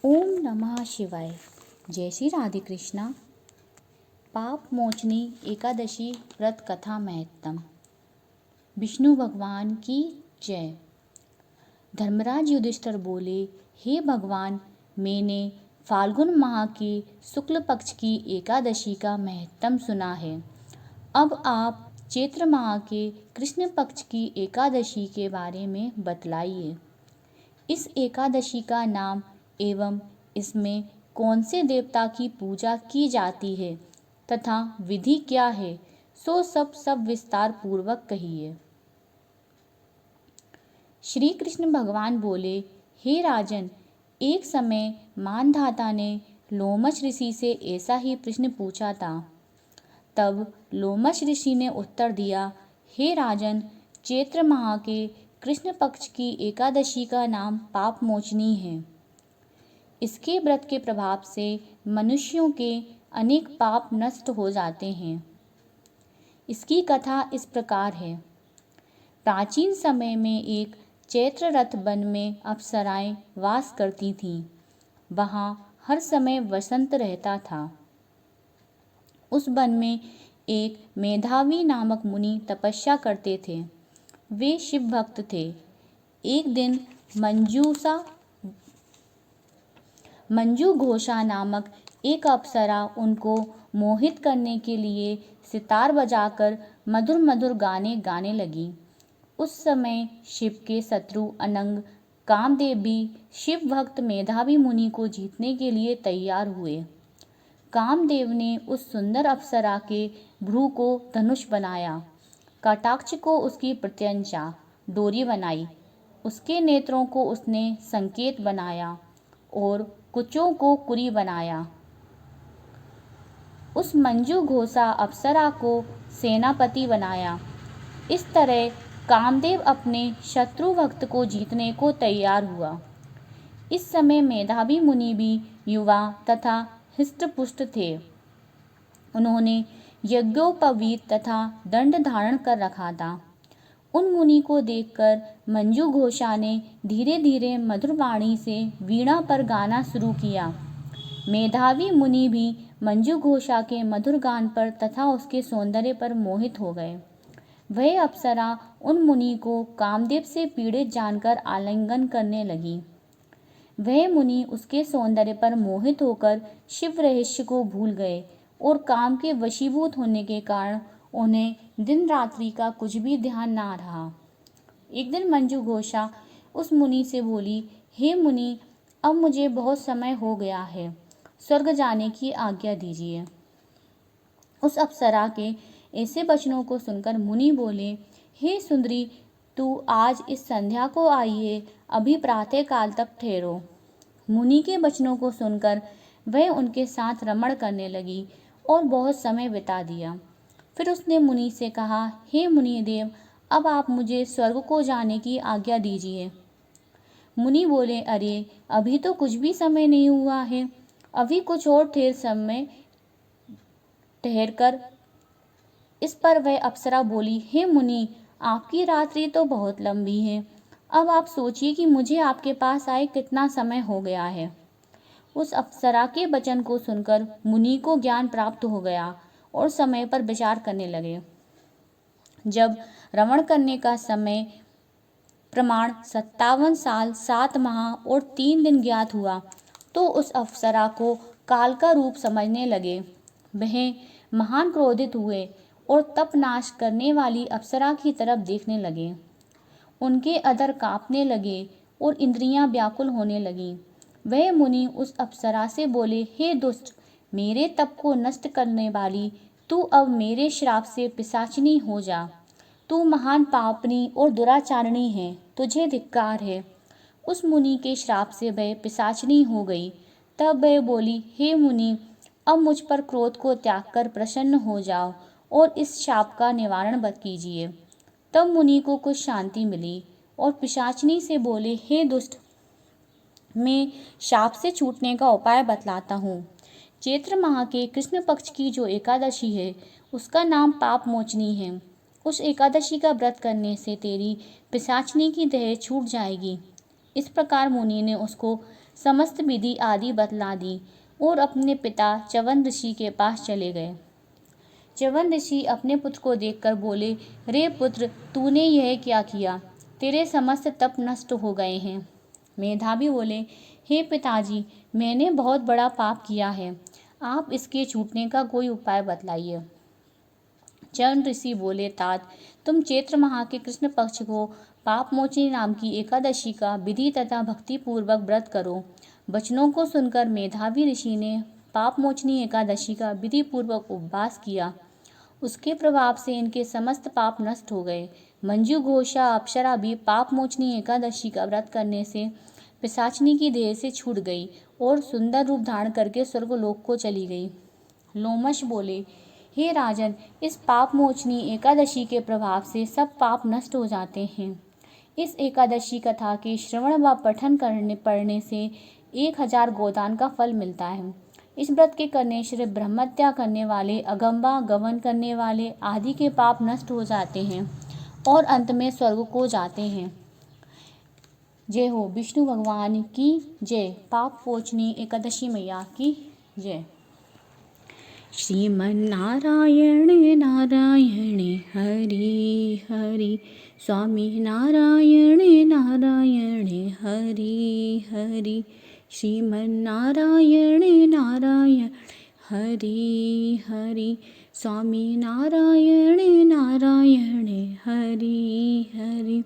ओम नमः शिवाय। जय श्री राधे कृष्णा। पाप मोचनी एकादशी व्रत कथा महत्तम। विष्णु भगवान की जय। धर्मराज युधिष्ठिर बोले, हे भगवान, मैंने फाल्गुन माह के शुक्ल पक्ष की एकादशी का महत्तम सुना है। अब आप चैत्र माह के कृष्ण पक्ष की एकादशी के बारे में बतलाइए। इस एकादशी का नाम एवं इसमें कौन से देवता की पूजा की जाती है तथा विधि क्या है, सो सब विस्तार पूर्वक कहिए। श्री कृष्ण भगवान बोले, हे राजन, एक समय मानधाता ने लोमश ऋषि से ऐसा ही प्रश्न पूछा था। तब लोमश ऋषि ने उत्तर दिया, हे राजन, चैत्र माह के कृष्ण पक्ष की एकादशी का नाम पाप मोचनी है। इसके व्रत के प्रभाव से मनुष्यों के अनेक पाप नष्ट हो जाते हैं। इसकी कथा इस प्रकार है। प्राचीन समय में एक चैत्र रथ वन में अप्सराएं वास करती थीं। वहाँ हर समय वसंत रहता था। उस वन में एक मेधावी नामक मुनि तपस्या करते थे। वे शिव भक्त थे। एक दिन मंजू घोषा नामक एक अप्सरा उनको मोहित करने के लिए सितार बजाकर मधुर मधुर गाने गाने लगी। उस समय शिव के शत्रु अनंग कामदेव भी शिव भक्त मेधावी मुनि को जीतने के लिए तैयार हुए। कामदेव ने उस सुंदर अप्सरा के भ्रू को धनुष बनाया, कटाक्ष को उसकी प्रत्यंचा डोरी बनाई, उसके नेत्रों को उसने संकेत बनाया और कुचों को कुरी बनाया। उस मंजू घोषा अप्सरा को सेनापति बनाया। इस तरह कामदेव अपने शत्रु भक्त को जीतने को तैयार हुआ। इस समय मेधावी मुनि भी युवा तथा हृष्टपुष्ट थे। उन्होंने यज्ञोपवीत तथा दंड धारण कर रखा था। उन मुनि को देखकर मंजू घोषा ने धीरे धीरे मधुर वाणी से वीणा पर गाना शुरू किया। मेधावी मुनि भी मंजू घोषा के मधुर गान पर तथा उसके सौंदर्य पर मोहित हो गए। वह अप्सरा उन मुनि को कामदेव से पीड़ित जानकर आलिंगन करने लगी। वह मुनि उसके सौंदर्य पर मोहित होकर शिव रहस्य को भूल गए और काम के वशीभूत होने के कारण उन्हें दिन रात्रि का कुछ भी ध्यान ना रहा। एक दिन मंजू घोषा उस मुनि से बोली, हे मुनि, अब मुझे बहुत समय हो गया है, स्वर्ग जाने की आज्ञा दीजिए। उस अप्सरा के ऐसे वचनों को सुनकर मुनि बोले, हे सुंदरी, तू आज इस संध्या को आई है, अभी प्रातः काल तक ठहरो। मुनि के वचनों को सुनकर वह उनके साथ रमण करने लगी और बहुत समय बिता दिया। फिर उसने मुनि से कहा, हे मुनिदेव, अब आप मुझे स्वर्ग को जाने की आज्ञा दीजिए। मुनि बोले, अरे, अभी तो कुछ भी समय नहीं हुआ है, अभी कुछ और समय ठहर कर। इस पर वह अप्सरा बोली, हे मुनि, आपकी रात्रि तो बहुत लंबी है, अब आप सोचिए कि मुझे आपके पास आए कितना समय हो गया है। उस अप्सरा के वचन को सुनकर मुनि को ज्ञान प्राप्त हो गया और समय पर विचार करने लगे। जब रमण करने का समय प्रमाण 57 साल 7 माह और 3 दिन ज्ञात हुआ तो उस अप्सरा को काल का रूप समझने लगे। वह महान क्रोधित हुए और तप नाश करने वाली अप्सरा की तरफ देखने लगे। उनके अधर कांपने लगे और इंद्रियां व्याकुल होने लगीं। वह मुनि उस अप्सरा से बोले, हे दुष्ट, मेरे तप को नष्ट करने वाली, तू अब मेरे श्राप से पिशाचिनी हो जा। तू महान पापनी और दुराचारिणी है, तुझे धिक्कार है। उस मुनि के श्राप से वह पिशाचिनी हो गई। तब वह बोली, हे मुनि, अब मुझ पर क्रोध को त्याग कर प्रसन्न हो जाओ और इस शाप का निवारण मत कीजिए। तब मुनि को कुछ शांति मिली और पिशाचिनी से बोले, हे दुष्ट, मैं शाप से छूटने का उपाय बतलाता हूँ। चैत्र माह के कृष्ण पक्ष की जो एकादशी है उसका नाम पाप मोचनी है। उस एकादशी का व्रत करने से तेरी पिशाचिनी की देह छूट जाएगी। इस प्रकार मुनि ने उसको समस्त विधि आदि बतला दी और अपने पिता च्यवन ऋषि के पास चले गए। च्यवन ऋषि अपने पुत्र को देखकर बोले, रे पुत्र, तूने यह क्या किया? तेरे समस्त तप नष्ट हो गए हैं। मेधावी बोले, हे पिताजी, मैंने बहुत बड़ा पाप किया है, आप इसके छूटने का कोई उपाय बतलाइए। च्यवन ऋषि बोले, तात, तुम चैत्र माह के कृष्ण पक्ष को पापमोचनी नाम की एकादशी का विधि तथा भक्ति पूर्वक व्रत करो। वचनों को सुनकर मेधावी ऋषि ने पापमोचनी एकादशी का विधि पूर्वक उपवास किया। उसके प्रभाव से इनके समस्त पाप नष्ट हो गए। मंजू घोषा अप्सरा भी पापमोचनी एकादशी का व्रत करने से पिशाचिनी की देह से छूट गई और सुंदर रूप धारण करके स्वर्गलोक को चली गई। लोमश बोले, हे राजन, इस पापमोचनी एकादशी के प्रभाव से सब पाप नष्ट हो जाते हैं। इस एकादशी कथा के श्रवण व पठन पढ़ने से 1000 गोदान का फल मिलता है। इस व्रत के करने से ब्रह्मत्या करने वाले, अगंबा गमन करने वाले आदि के पाप नष्ट हो जाते हैं और अंत में स्वर्ग को जाते हैं। जय हो विष्णु भगवान की जय। पापमोचनी एकादशी मैया की जय। श्रीमन्नारायण नारायण हरि हरि, स्वामी नारायण नारायण हरि हरि, श्रीमन्नारायण नारायण हरि हरि, स्वामी नारायण नारायण हरि हरि।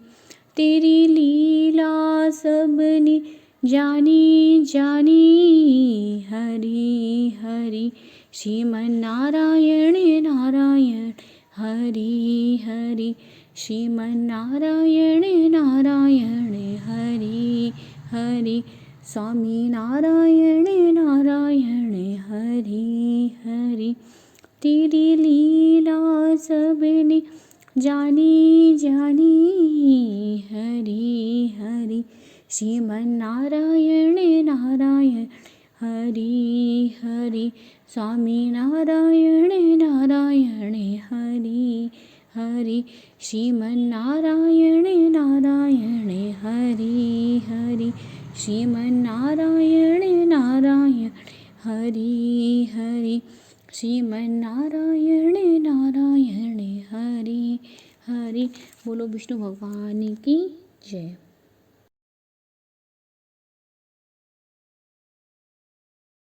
तेरी लीला सबने जानी जानी, हरि हरि, श्रीमन्नारायण नारायण हरि हरि, श्रीमन्नारायण नारायण हरि हरि, स्वामी नारायण नारायण हरि हरि। तेरी लीला सबने जानी जानी, हरि हरि, श्रीमन्नारायण नारायण हरि हरि, स्वामी नारायण नारायण हरि हरि, श्रीमन्नारायण नारायण हरि हरि, श्रीमन्नारायण नारायण हरि हरि, श्रीमन्नारायण नारायण हरि हरि। बोलो विष्णु भगवान की जय।